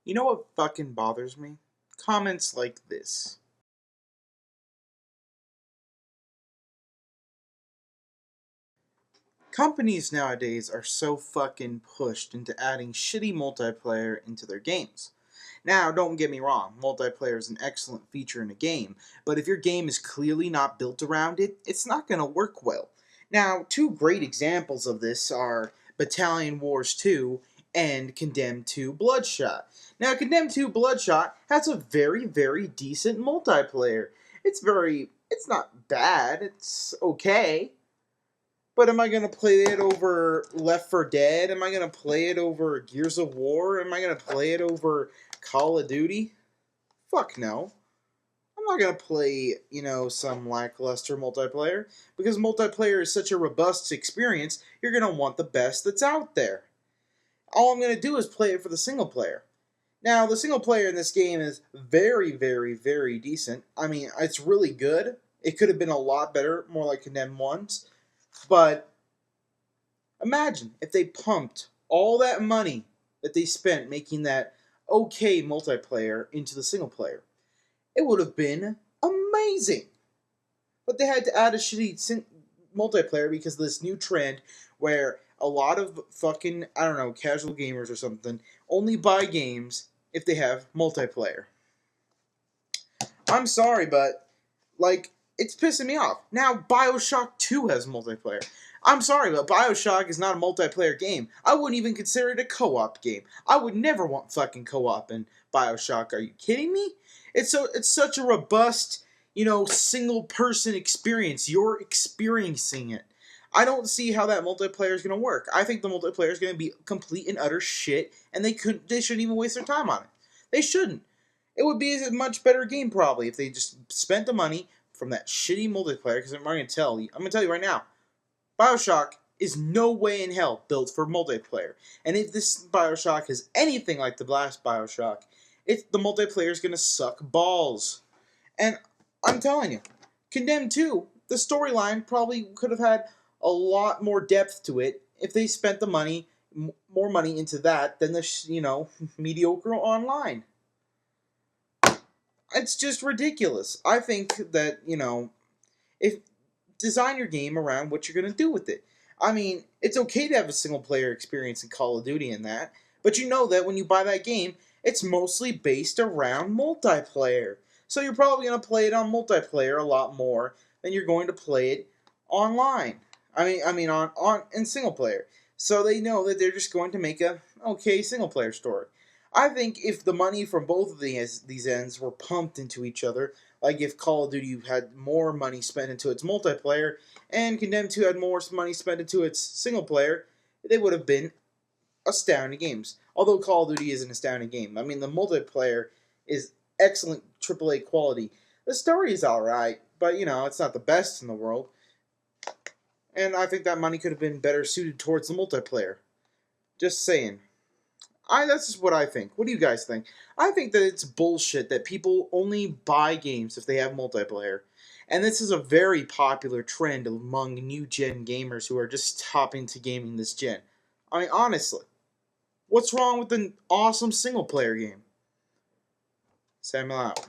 You know what fucking bothers me? Comments like this. Companies nowadays are so fucking pushed into adding shitty multiplayer into their games. Now, don't get me wrong, multiplayer is an excellent feature in a game, but if your game is clearly not built around it, it's not going to work well. Now, two great examples of this are Battalion Wars 2 and Condemned 2 Bloodshot. Now, Condemned 2 Bloodshot has a very decent multiplayer. It's not bad, it's okay. But am I going to play it over Left 4 Dead? Am I going to play it over Gears of War? Am I going to play it over Call of Duty? Fuck no. I'm not going to play, some lackluster multiplayer. Because multiplayer is such a robust experience, you're going to want the best that's out there. All I'm going to do is play it for the single player. Now, the single player in this game is very decent. I mean, it's really good. It could have been a lot better, more like Condemned 1's. But imagine if they pumped all that money that they spent making that okay multiplayer into the single player. It would have been amazing. But they had to add a shitty multiplayer because of this new trend where a lot of fucking, I don't know, casual gamers or something only buy games if they have multiplayer. I'm sorry, but, it's pissing me off. Now, Bioshock 2 has multiplayer. I'm sorry, but Bioshock is not a multiplayer game. I wouldn't even consider it a co-op game. I would never want fucking co-op in Bioshock. Are you kidding me? It's such a robust, single-person experience. You're experiencing it. I don't see how that multiplayer is going to work. I think the multiplayer is going to be complete and utter shit, and they shouldn't even waste their time on it. They shouldn't. It would be a much better game probably if they just spent the money from that shitty multiplayer. Because I'm going to tell you right now, Bioshock is no way in hell built for multiplayer. And if this Bioshock is anything like the last Bioshock, the multiplayer is going to suck balls. And I'm telling you, Condemned 2, the storyline probably could have had a lot more depth to it if they spent the money, more money into that than the, mediocre online. It's just ridiculous. I think that, if design your game around what you're going to do with it. I mean, it's okay to have a single player experience in Call of Duty and that, but you know that when you buy that game, it's mostly based around multiplayer. So you're probably going to play it on multiplayer a lot more than you're going to play it online. On in single player. So they know that they're just going to make a okay single player story. I think if the money from both of these ends were pumped into each other, like if Call of Duty had more money spent into its multiplayer and Condemned 2 had more money spent into its single player, they would have been astounding games. Although Call of Duty is an astounding game. I mean, the multiplayer is excellent AAA quality. The story is alright, but, it's not the best in the world. And I think that money could have been better suited towards the multiplayer. Just saying. That's just what I think. What do you guys think? I think that it's bullshit that people only buy games if they have multiplayer. And this is a very popular trend among new gen gamers who are just hopping to gaming this gen. I mean, honestly, what's wrong with an awesome single player game? Samuel out.